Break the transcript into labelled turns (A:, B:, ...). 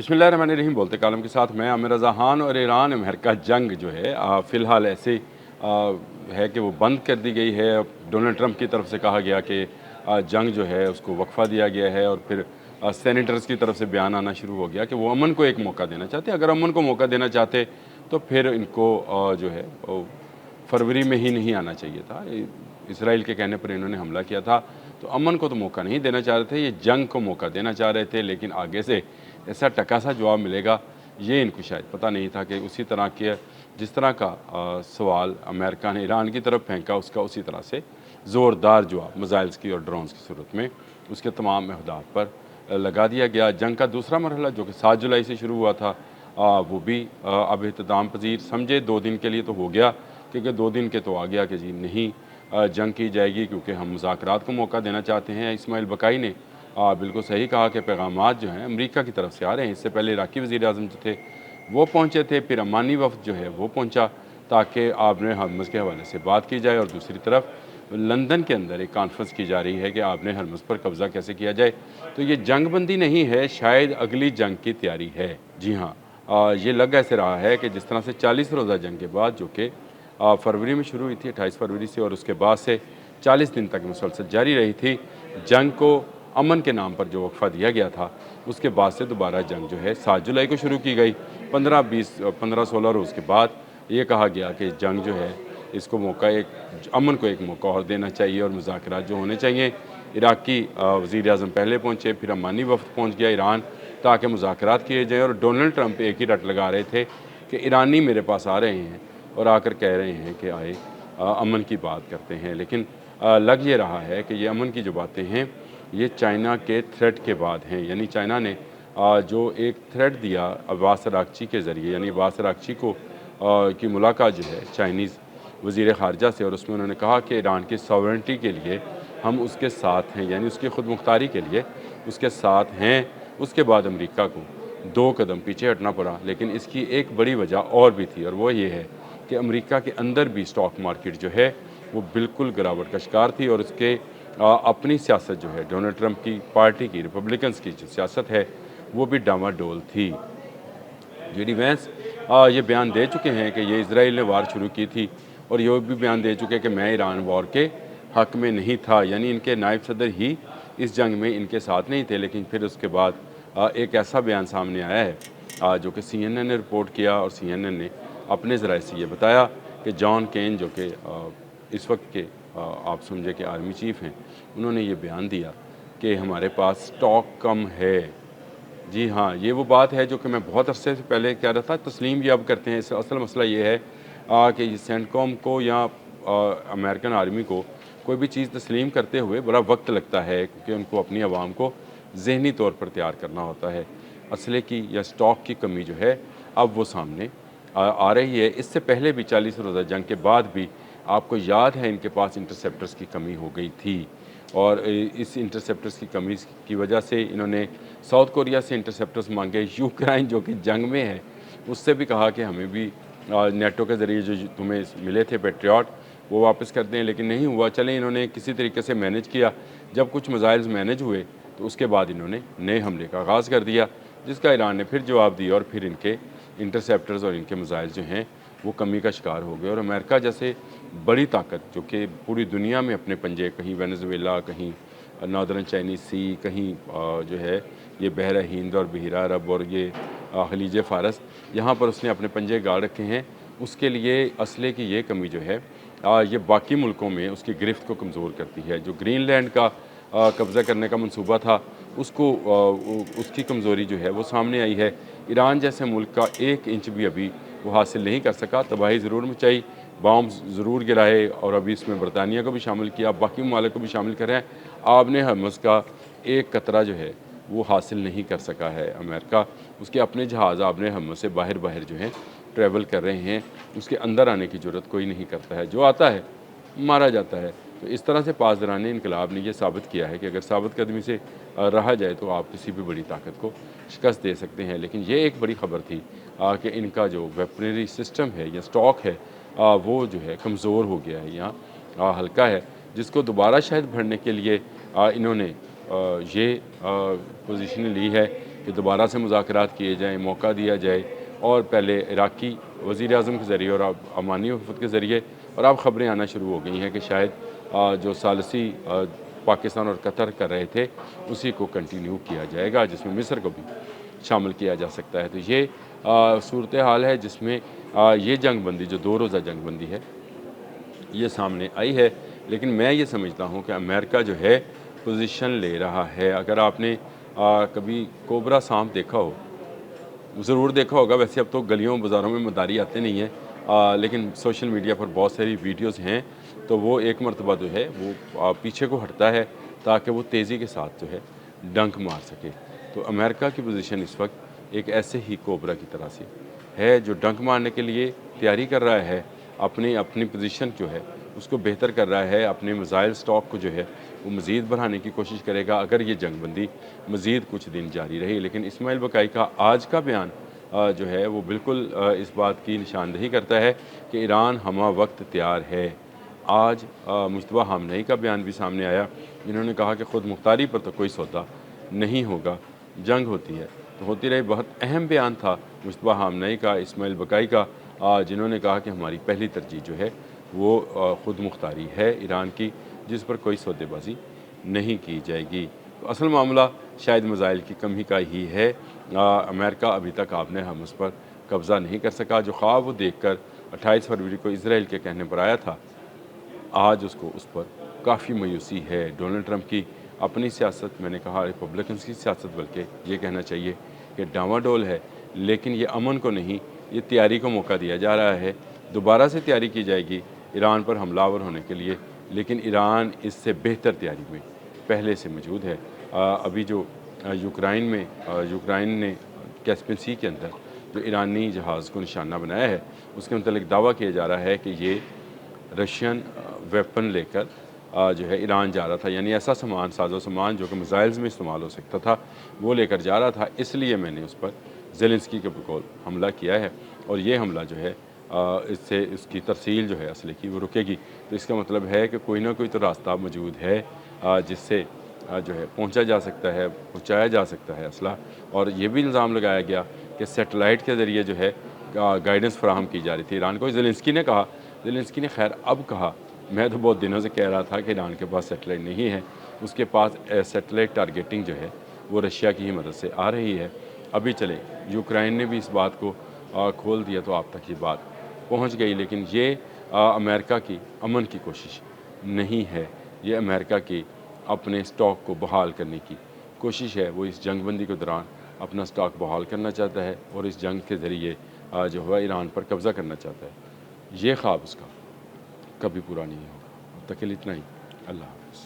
A: बिस्मिल्लाहिर्रहमानिर्रहीम बोलते कालम के साथ मैं आमिर रज़ा खान। और ईरान अमेरिका जंग जो है फ़िलहाल ऐसे है कि वो बंद कर दी गई है। डोनाल्ड ट्रंप की तरफ से कहा गया कि जंग जो है उसको वक्फ़ा दिया गया है, और फिर सेनेटर्स की तरफ से बयान आना शुरू हो गया कि वो अमन को एक मौका देना चाहते हैं। अगर अमन को मौका देना चाहते तो फिर इनको जो है फरवरी में ही नहीं आना चाहिए था। इसराइल के कहने पर इन्होंने हमला किया था, तो अमन को तो मौका नहीं देना चाह रहे थे, ये जंग को मौका देना चाह रहे थे। लेकिन आगे से ऐसा टका सा जवाब मिलेगा ये इनको शायद पता नहीं था कि उसी तरह के जिस तरह का सवाल अमेरिका ने ईरान की तरफ फेंका, उसका उसी तरह से ज़ोरदार जवाब मिसाइल्स की और ड्रोन्स की सूरत में उसके तमाम अहदाफ पर लगा दिया गया। जंग का दूसरा मरहला जो कि 7 जुलाई से शुरू हुआ था, वो भी अब इख्तिताम पजीर समझे 2 दिन के लिए तो हो गया, क्योंकि 2 दिन के तो आ गया कि जी नहीं जंग की जाएगी, क्योंकि हम मुज़ाकरात को मौका देना चाहते हैं। इस्माइल बकाई ने बिल्कुल सही कहा कि पैगामात जो हैं अमेरिका की तरफ से आ रहे हैं। इससे पहले इराक़ी वज़ीर-ए-आज़म जो थे वो पहुँचे थे, फिर अमानी वफ़द जो है वो पहुँचा ताकि आबने हरमुज़ के हवाले से बात की जाए। और दूसरी तरफ लंदन के अंदर एक कॉन्फ्रेंस की जा रही है कि आबने हरमुज़ पर कब्ज़ा कैसे किया जाए। तो ये जंगबंदी नहीं है, शायद अगली जंग की तैयारी है। जी हाँ, ये लग ऐसे रहा है कि जिस तरह से 40 रोज़ा जंग के बाद, जो कि फरवरी में शुरू हुई थी 28 फरवरी से, और उसके बाद से 40 दिन तक मुसलसल जारी रही थी, जंग को अमन के नाम पर जो वक्फ़ा दिया गया था, उसके बाद से दोबारा जंग जो है 7 जुलाई को शुरू की गई। 15-16 रोज़ के बाद ये कहा गया कि जंग जो है इसको मौका एक अमन को एक मौका और देना चाहिए, और मुज़ाकरात जो होने चाहिए। इराक़ी वज़ीर-ए-आज़म पहले पहुँचे, फिर अमानी वफ़द पहुँच गया ईरान ताकि मुज़ाकरात किए जाएँ। और डोनाल्ड ट्रंप एक ही रट लगा रहे थे कि ईरानी मेरे पास आ रहे हैं और आकर कह रहे हैं कि आए अमन की बात करते हैं। लेकिन लग ये रहा है कि ये अमन की जो बातें हैं ये चाइना के थ्रेट के बाद हैं। यानी चाइना ने जो एक थ्रेट दिया अब्बास अरागची के ज़रिए, यानी अब्बास अरागची को की मुलाकात जो है चाइनीज़ वज़ीर ख़ारजा से, और उसमें उन्होंने कहा कि ईरान की सॉवरेनिटी के लिए हम उसके साथ हैं, यानी उसकी खुद मुख्तारी के लिए उसके साथ हैं। उसके बाद अमेरिका को 2 कदम पीछे हटना पड़ा। लेकिन इसकी एक बड़ी वजह और भी थी, और वो ये है कि अमेरिका के अंदर भी स्टॉक मार्केट जो है वो बिल्कुल गिरावट का शिकार थी, और उसके अपनी सियासत जो है डोनाल्ड ट्रंप की पार्टी की रिपब्लिकन्स की जो सियासत है वो भी डामाडोल थी। जेडी वैंस ये बयान दे चुके हैं कि ये इसराइल ने वार शुरू की थी, और ये भी बयान दे चुके हैं कि मैं ईरान वॉर के हक़ में नहीं था। यानी इनके नायब सदर ही इस जंग में इनके साथ नहीं थे। लेकिन फिर उसके बाद एक ऐसा बयान सामने आया है जो कि CNN ने रिपोर्ट किया, और CNN ने अपने ज़राए से ये बताया कि जॉन केन जो कि इस वक्त के आप समझे कि आर्मी चीफ़ हैं, उन्होंने ये बयान दिया कि हमारे पास स्टॉक कम है। जी हाँ, ये वो बात है जो कि मैं बहुत अरसे से पहले कह रहा था। तस्लीम ये अब करते हैं। असल मसला ये है कि सेंटकॉम को या अमेरिकन आर्मी को कोई भी चीज़ तस्लीम करते हुए बड़ा वक्त लगता है, क्योंकि उनको अपनी आवाम को ज़हनी तौर पर तैयार करना होता है। असले की या स्टॉक की कमी जो है अब वो सामने आ रही है। इससे पहले भी 40 रोज़ा जंग के बाद भी आपको याद है इनके पास इंटरसेप्टर्स की कमी हो गई थी, और इस इंटरसेप्टर्स की कमी की वजह से इन्होंने साउथ कोरिया से इंटरसेप्टर्स मांगे। यूक्रेन जो कि जंग में है उससे भी कहा कि हमें भी नेटो के ज़रिए जो तुम्हें मिले थे पेट्रियट वो वापस कर दें, लेकिन नहीं हुआ। चलें, इन्होंने किसी तरीके से मैनेज किया। जब कुछ मिसाइल्स मैनेज हुए तो उसके बाद इन्होंने नए हमले का आगाज़ कर दिया, जिसका ईरान ने फिर जवाब दिया, और फिर इनके इंटरसेप्टर्स और इनके मिसाइल जो हैं वो कमी का शिकार हो गए। और अमेरिका जैसे बड़ी ताकत जो कि पूरी दुनिया में अपने पंजे, कहीं वेनेजुएला, कहीं नॉर्दर्न चाइनीज़ सी, कहीं जो है ये बहरा हिंद और बहिरा अरब और ये खलीज फ़ारस, यहाँ पर उसने अपने पंजे गाड़ रखे हैं। उसके लिए असले की ये कमी जो है ये बाकी मुल्कों में उसकी गिरफ्त को कमज़ोर करती है। जो ग्रीनलैंड का कब्ज़ा करने का मंसूबा था उसको उसकी कमज़ोरी जो है वो सामने आई है। ईरान जैसे मुल्क का 1 इंच भी अभी वो हासिल नहीं कर सका। तबाही ज़रूर मचाई, बॉम्ब ज़रूर गिराए, और अभी इसमें बरतानिया को भी शामिल किया, बाकी ममालिक को भी शामिल कर रहे हैं। आबने हरमुज़ का एक कतरा जो है वो हासिल नहीं कर सका है अमेरिका। उसके अपने जहाज़ आबने हरमुज़ से बाहर जो हैं ट्रैवल कर रहे हैं, उसके अंदर आने की ज़रूरत कोई नहीं करता है। जो आता है मारा जाता है। तो इस तरह से पासदारान इनकलाब ने यह साबित किया है कि अगर साबित कदमी से रहा जाए तो आप किसी भी बड़ी ताकत को शिकस्त दे सकते हैं। लेकिन ये एक बड़ी ख़बर थी कि इनका जो वेपनरी सिस्टम है या स्टॉक है वो जो है कमज़ोर हो गया है, यहाँ हल्का है, जिसको दोबारा शायद भरने के लिए इन्होंने ये पोजीशन ली है कि दोबारा से मुज़ाकरात किए जाएँ, मौका दिया जाए और पहले इराक़ी वज़ीर-ए-आज़म के ज़रिए और अब अमानी वफ़द के ज़रिए और अब ख़बरें आना शुरू हो गई हैं कि शायद जो सालिसी पाकिस्तान और कतर कर रहे थे उसी को कंटिन्यू किया जाएगा, जिसमें मिस्र को भी शामिल किया जा सकता है। तो ये सूरत हाल है जिसमें ये जंग बंदी जो 2 रोज़ा जंग बंदी है ये सामने आई है। लेकिन मैं ये समझता हूँ कि अमेरिका जो है पोजीशन ले रहा है। अगर आपने कभी कोबरा सांप देखा हो, ज़रूर देखा होगा, वैसे अब तो गलियों बाज़ारों में मदारी आते नहीं हैं, लेकिन सोशल मीडिया पर बहुत सारी वीडियोस हैं। तो वो एक मरतबा जो है वो पीछे को हटता है ताकि वो तेज़ी के साथ जो है डंक मार सके। तो अमेरिका की पोजीशन इस वक्त एक ऐसे ही कोबरा की तरह से है जो डंक मारने के लिए तैयारी कर रहा है, अपनी अपनी पोजीशन जो है उसको बेहतर कर रहा है, अपने मिसाइल स्टॉक को जो है वो मज़ीद बढ़ाने की कोशिश करेगा अगर ये जंगबंदी मज़ीद कुछ दिन जारी रही। लेकिन इस्माइल बकाई का आज का बयान जो है वो बिल्कुल इस बात की निशानदेही करता है कि ईरान हमा वक्त तैयार है। आज मुश्तबा हामनई का बयान भी सामने आया, इन्होंने कहा कि ख़ुद मुख्तारी पर तो कोई सौदा नहीं होगा, जंग होती है तो होती रही। बहुत अहम बयान था मुश्तबा हामनई का, इस्माइल बकाई का, जिन्होंने कहा कि हमारी पहली तरजीह जो है वो ख़ुद मुख्तारी है ईरान की, जिस पर कोई सौदेबाजी नहीं की जाएगी। तो असल मामला शायद मिसाइल की कमी का ही है। अमेरिका अभी तक आपने हम उस पर कब्ज़ा नहीं कर सका। जो ख्वाब वो देखकर 28 फरवरी को इसराइल के कहने पर आया था, आज उसको उस पर काफ़ी मायूसी है। डोनाल्ड ट्रंप की अपनी सियासत, मैंने कहा रिपब्लिकन्स की सियासत बल्कि ये कहना चाहिए कि डामाडोल है, लेकिन ये अमन को नहीं, ये तैयारी को मौका दिया जा रहा है। दोबारा से तैयारी की जाएगी ईरान पर हमलावर होने के लिए, लेकिन ईरान इससे बेहतर तैयारी में पहले से मौजूद है। अभी जो यूक्रेन ने कैस्पियन सी के अंदर जो ईरानी जहाज़ को निशाना बनाया है, उसके मतलब दावा किया जा रहा है कि ये रशियन वेपन लेकर जो है ईरान जा रहा था, यानी ऐसा सामान, साजो सामान जो कि मिसाइल्स में इस्तेमाल हो सकता था, वो लेकर जा रहा था। इसलिए मैंने उस पर ज़ेलेंस्की के बकौल हमला किया है और ये हमला जो है इससे इसकी तरसील जो है असले की वो रुकेगी। तो इसका मतलब है कि कोई ना कोई तो रास्ता मौजूद है जिससे जो है पहुंचा जा सकता है, पहुंचाया जा सकता है असला। और ये भी इल्ज़ाम लगाया गया कि सैटेलाइट के ज़रिए जो है गाइडेंस फराहम की जा रही थी ईरान को। ज़ेलेंस्की ने कहा, ज़ेलेंस्की ने खैर अब कहा, मैं तो बहुत दिनों से कह रहा था कि ईरान के पास सैटेलाइट नहीं है, उसके पास सैटेलाइट टारगेटिंग जो है वो रशिया की ही मदद से आ रही है। अभी चले यूक्रेन ने भी इस बात को खोल दिया तो आप तक ये बात पहुंच गई। लेकिन ये अमेरिका की अमन की कोशिश नहीं है, ये अमेरिका की अपने स्टॉक को बहाल करने की कोशिश है। वो इस जंगबंदी के दौरान अपना स्टॉक बहाल करना चाहता है और इस जंग के ज़रिए जो है ईरान पर कब्ज़ा करना चाहता है। ये ख्वाब उसका कभी पूरा नहीं होगा। अब तक के लिए इतना ही। अल्लाह हाफ़िज़।